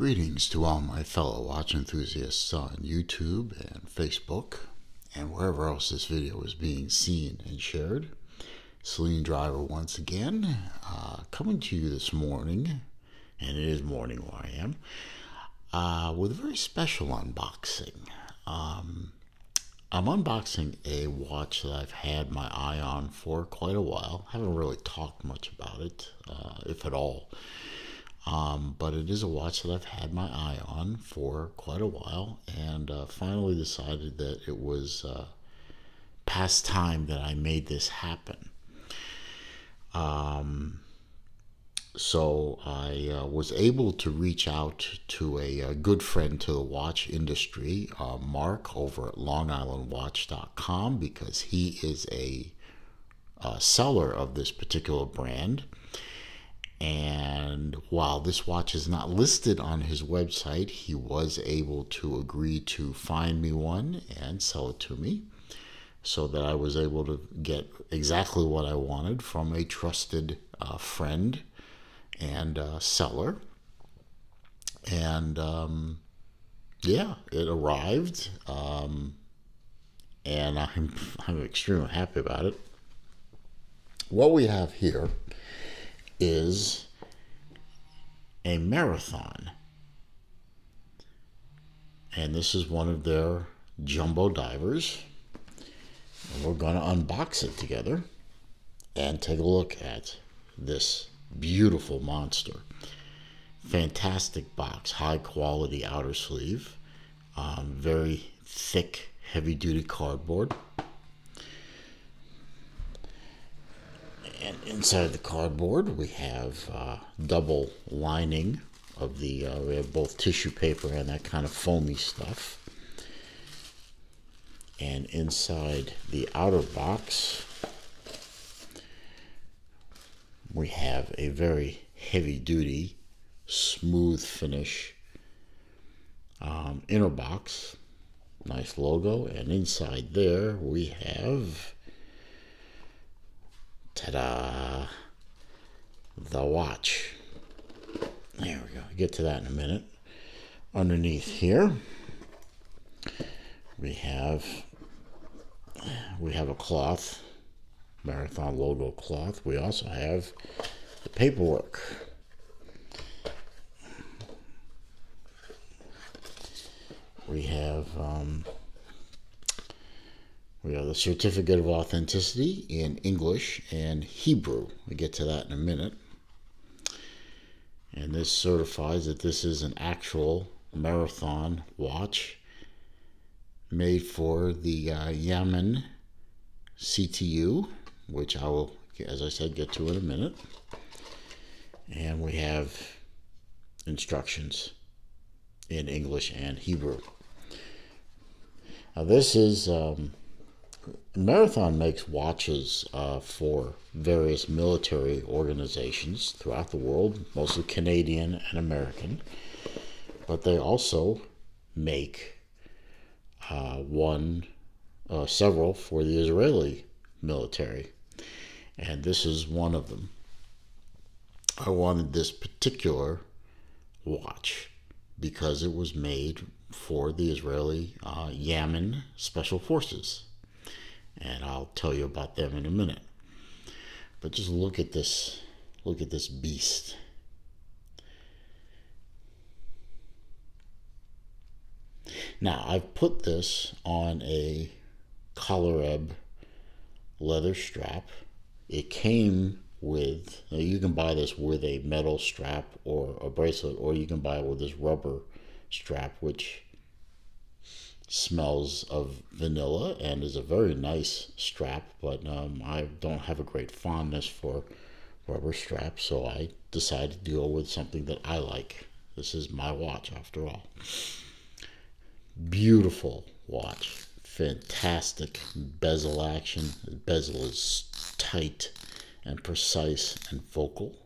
Greetings to all my fellow watch enthusiasts on YouTube and Facebook and wherever else this video is being seen and shared. Celine Driver once again, coming to you this morning, and it is morning where I am, with a very special unboxing. I'm unboxing a watch that I've had my eye on for quite a while. Haven't really talked much about it, if at all. But it is a watch that I've had my eye on for quite a while, and finally decided that it was past time that I made this happen. So I was able to reach out to a good friend to the watch industry, Mark, over at LongIslandWatch.com, because he is a seller of this particular brand. And while this watch is not listed on his website, he was able to agree to find me one and sell it to me, so that I was able to get exactly what I wanted from a trusted friend and seller. And yeah, it arrived, and I'm extremely happy about it. What we have here is a Marathon, and this is one of their jumbo divers, and we're going to unbox it together and take a look at this beautiful monster. Fantastic box, high quality outer sleeve, very thick, heavy duty cardboard. And inside the cardboard, we have double lining of the, we have both tissue paper and that kind of foamy stuff. And inside the outer box, we have a very heavy-duty, smooth finish inner box. Nice logo. And inside there, we have, ta-da, the watch. There we go. I'll get to that in a minute. Underneath here, we have a cloth, Marathon logo cloth. We also have the paperwork. We have the certificate of authenticity in English and Hebrew. We'll get to that in a minute. And this certifies that this is an actual Marathon watch made for the YAMAM CTU, which I will, as I said, get to in a minute. And we have instructions in English and Hebrew. Now this is Marathon makes watches for various military organizations throughout the world, mostly Canadian and American, but they also make several for the Israeli military, and this is one of them. I wanted this particular watch because it was made for the Israeli YAMAM Special Forces, and I'll tell you about them in a minute. But just look at this beast. Now, I've put this on a collar ebb leather strap. It came with, you can buy this with a metal strap or a bracelet, or you can buy it with this rubber strap, which smells of vanilla and is a very nice strap, but I don't have a great fondness for rubber straps, so I decided to go with something that I like. This is my watch after all. Beautiful watch, fantastic bezel action. The bezel is tight and precise and focal.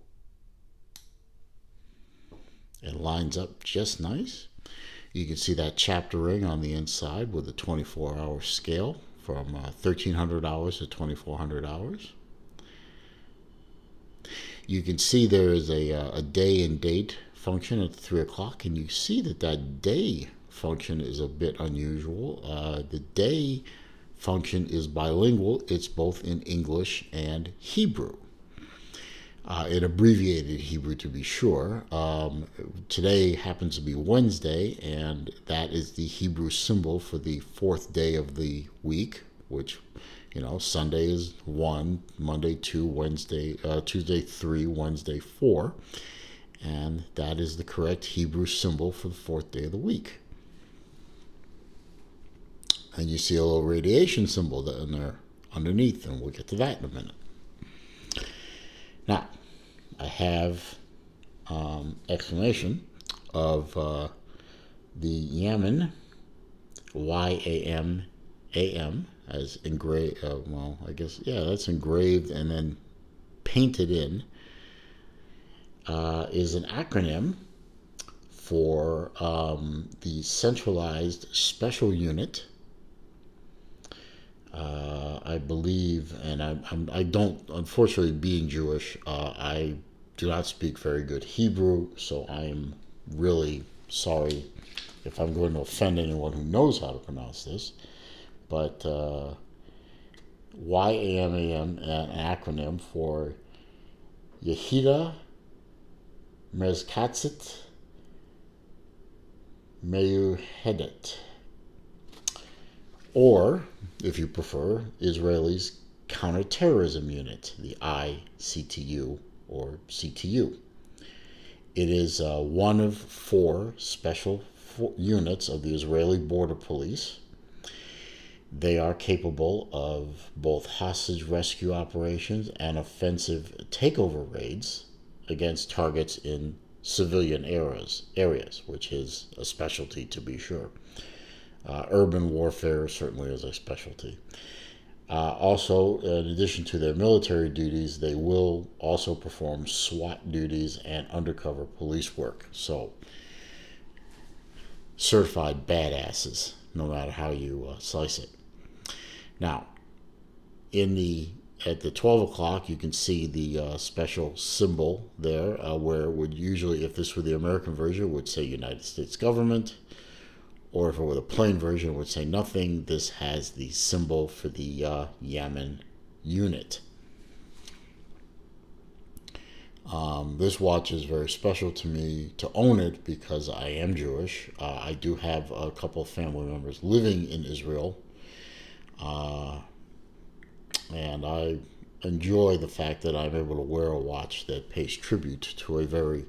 It lines up just nice. You can see that chapter ring on the inside with a 24-hour scale from 1,300 hours to 2,400 hours. You can see there is a day and date function at 3 o'clock, and you see that that day function is a bit unusual. The day function is bilingual. It's both in English and Hebrew. In abbreviated Hebrew, to be sure. Today happens to be Wednesday, and that is the Hebrew symbol for the fourth day of the week, which, you know, Sunday is 1, Monday 2, Wednesday, Tuesday 3, Wednesday 4, and that is the correct Hebrew symbol for the fourth day of the week. And you see a little radiation symbol in there underneath, and we'll get to that in a minute. Now, I have explanation of the YAMAM, YAMAM, as engraved, well, I guess, yeah, that's engraved and then painted in, is an acronym for the Centralized Special Unit. I believe, and I don't, unfortunately, being Jewish, I do not speak very good Hebrew, so I'm really sorry if I'm going to offend anyone who knows how to pronounce this. But YAMAM, an acronym for Yehida Mezkatzit Meyuhedet, or, if you prefer, Israel's counter-terrorism unit, the ICTU or CTU. It is one of 4 special units of the Israeli Border Police. They are capable of both hostage rescue operations and offensive takeover raids against targets in civilian areas, which is a specialty, to be sure. Urban warfare certainly is a specialty. Also, in addition to their military duties, they will also perform SWAT duties and undercover police work. So, certified badasses, no matter how you slice it. Now, at the 12 o'clock, you can see the special symbol there, where it would usually, if this were the American version, it would say United States government. Or if it were the plain version, it would say nothing. This has the symbol for the YAMAM unit. This watch is very special to me to own it because I am Jewish. I do have a couple of family members living in Israel. And I enjoy the fact that I'm able to wear a watch that pays tribute to a very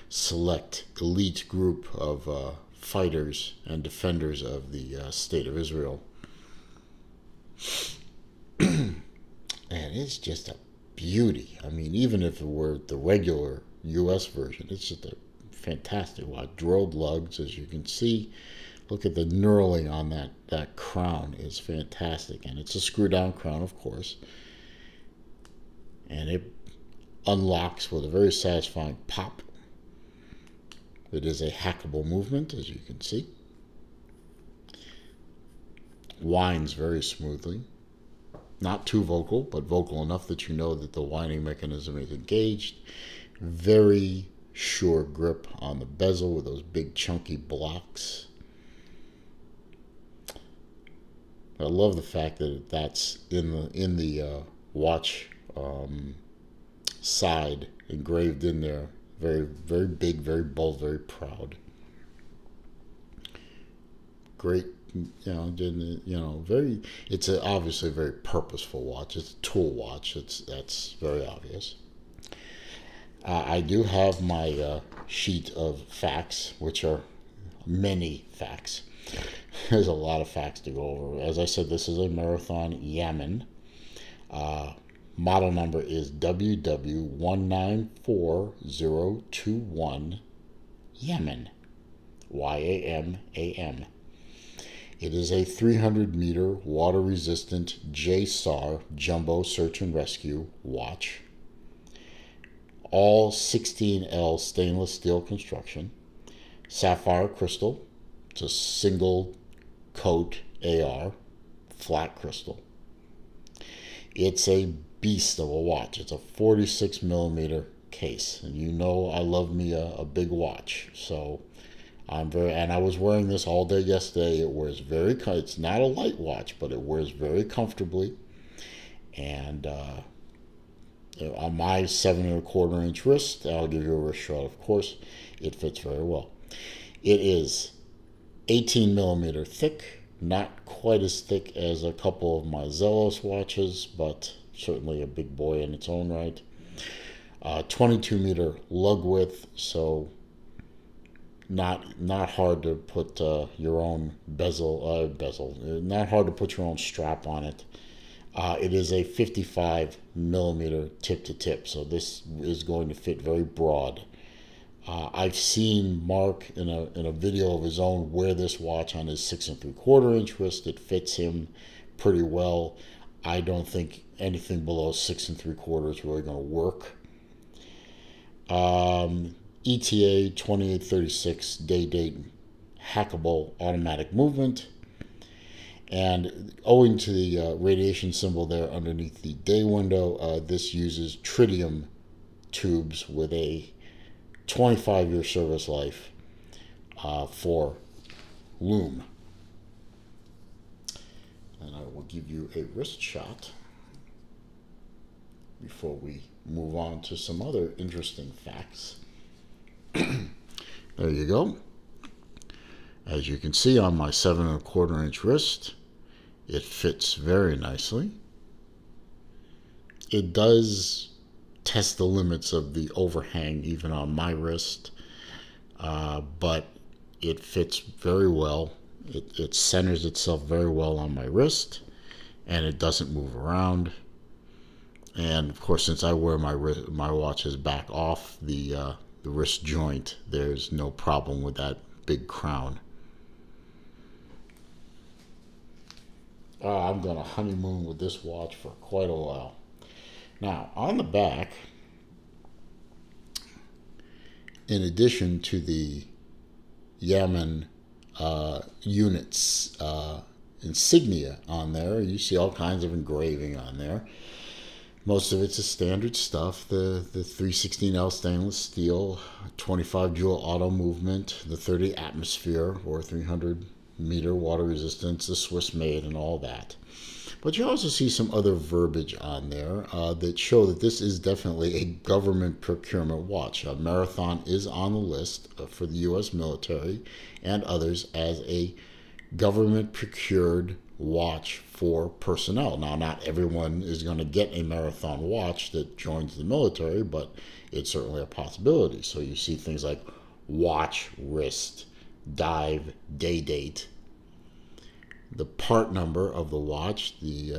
select elite group of fighters and defenders of the state of Israel. And it's just a beauty. I mean, even if it were the regular U.S. version, it's just a fantastic watch. Drilled lugs, as you can see. Look at the knurling on that crown. It's fantastic. And it's a screw-down crown, of course. And it unlocks with a very satisfying pop. It is a hackable movement, as you can see. Winds very smoothly. Not too vocal, but vocal enough that you know that the winding mechanism is engaged. Very sure grip on the bezel with those big chunky blocks. I love the fact that that's in the watch side, engraved in there. Very, very big, very bold, very proud. Great, very. It's obviously a very purposeful watch. It's a tool watch. That's very obvious. I do have my sheet of facts, which are many facts. There's a lot of facts to go over. As I said, this is a Marathon YAMAM. Model number is WW194021 YAMAM. YAMAM. It is a 300-meter water-resistant JSAR jumbo search and rescue watch. All 16L stainless steel construction. Sapphire crystal. It's a single coat AR, flat crystal. It's a beast of a watch. It's a 46 millimeter case. And you know I love me a big watch. So and I was wearing this all day yesterday. It wears it's not a light watch, but it wears very comfortably. And on my 7¼ inch wrist, I'll give you a wrist shot, of course, it fits very well. It is 18 millimeter thick, not quite as thick as a couple of my Zelos watches, but certainly a big boy in its own right. 22 meter lug width, so not hard to put your own bezel, not hard to put your own strap on it. It is a 55 millimeter tip to tip, so this is going to fit very broad. I've seen Mark in a video of his own wear this watch on his 6¾ inch wrist. It fits him pretty well. I don't think anything below 6¾ is really going to work. ETA 2836 day-date hackable automatic movement. And owing to the radiation symbol there underneath the day window, this uses tritium tubes with a 25-year service life for lume. And I will give you a wrist shot before we move on to some other interesting facts. There you go. As you can see on my 7¼ inch wrist, it fits very nicely. It does test the limits of the overhang even on my wrist, but it fits very well. It centers itself very well on my wrist, and it doesn't move around. And of course, since I wear my watches back off the wrist joint, there's no problem with that big crown. I'm going to honeymoon with this watch for quite a while. Now, on the back, in addition to the YAMAM units insignia on there, you see all kinds of engraving on there. Most of it's a standard stuff, the 316L stainless steel, 25 joule auto movement, the 30 atmosphere or 300 meter water resistance, the Swiss made, and all that. But you also see some other verbiage on there that show that this is definitely a government procurement watch. Marathon is on the list for the U.S. military and others as a government procured watch for personnel. Now, not everyone is going to get a Marathon watch that joins the military, but it's certainly a possibility. So you see things like watch, wrist, dive, day date, the part number of the watch, the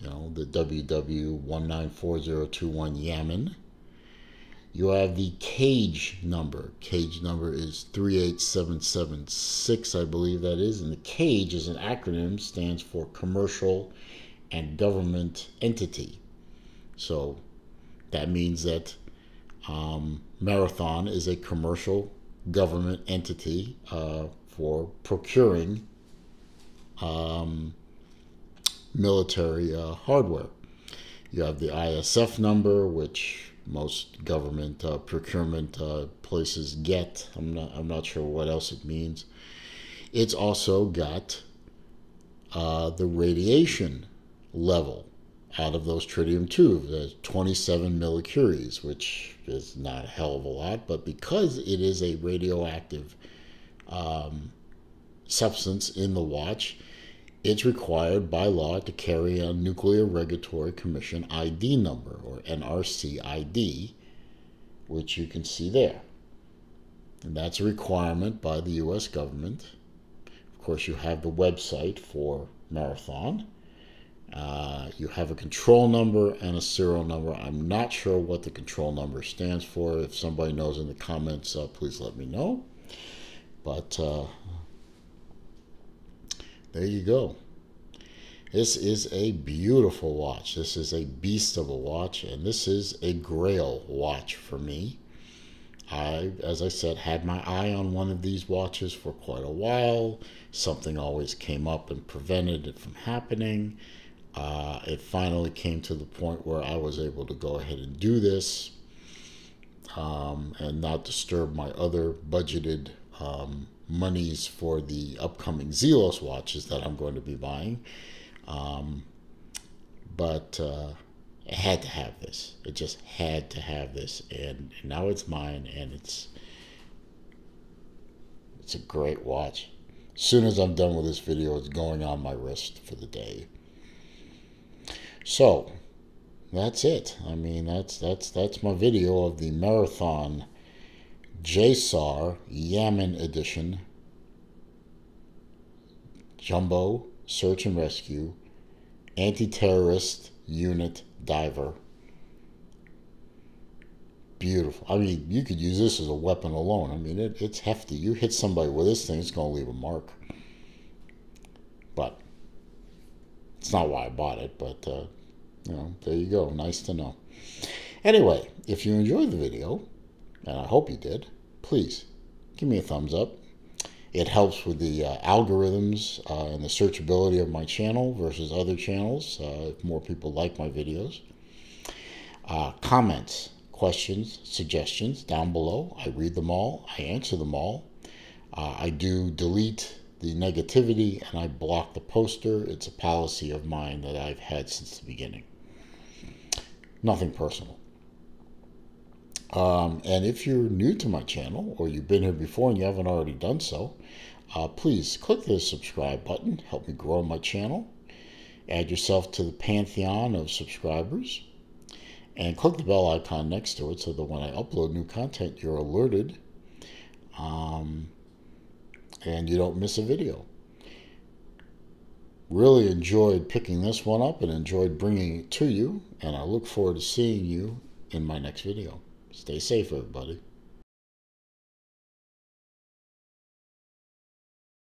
WW194021 YAMAM. You have the cage number. Cage number is 38776, I believe that is. And the cage is an acronym, stands for Commercial and Government Entity. So that means that Marathon is a commercial government entity for procuring military hardware. You have the ISF number, which most government procurement places get. I'm not sure what else it means. It's also got the radiation level out of those tritium tubes. There's 27 millicuries, which is not a hell of a lot, but because it is a radioactive substance in the watch, it's required by law to carry a Nuclear Regulatory Commission ID number, or NRC ID, which you can see there. And that's a requirement by the U.S. government. Of course, you have the website for Marathon. You have a control number and a serial number. I'm not sure what the control number stands for. If somebody knows in the comments, please let me know. But there you go. This is a beautiful watch. This is a beast of a watch, and this is a grail watch for me. I, as I said, had my eye on one of these watches for quite a while. Something always came up and prevented it from happening. It finally came to the point where I was able to go ahead and do this. and not disturb my other budgeted monies for the upcoming Zelos watches that I'm going to be buying. But it had to have this. It just had to have this, and now it's mine, and it's a great watch. As soon as I'm done with this video, it's going on my wrist for the day. So that's it. I mean, that's my video of the Marathon JSAR YAMAM edition Jumbo Search and Rescue Anti-Terrorist Unit Diver. Beautiful. I mean, you could use this as a weapon alone. I mean, it's hefty. You hit somebody with this thing, it's going to leave a mark. But it's not why I bought it, but you know, there you go. Nice to know. Anyway, if you enjoyed the video, and I hope you did, please give me a thumbs up. It helps with the algorithms and the searchability of my channel versus other channels, if more people like my videos. Comments, questions, suggestions down below. I read them all. I answer them all. I do delete the negativity and I block the poster. It's a policy of mine that I've had since the beginning. Nothing personal. And if you're new to my channel or you've been here before and you haven't already done so, please click the subscribe button. Help me grow my channel. Add yourself to the pantheon of subscribers. And click the bell icon next to it so that when I upload new content, you're alerted and you don't miss a video. Really enjoyed picking this one up and enjoyed bringing it to you. And I look forward to seeing you in my next video. Stay safe, everybody.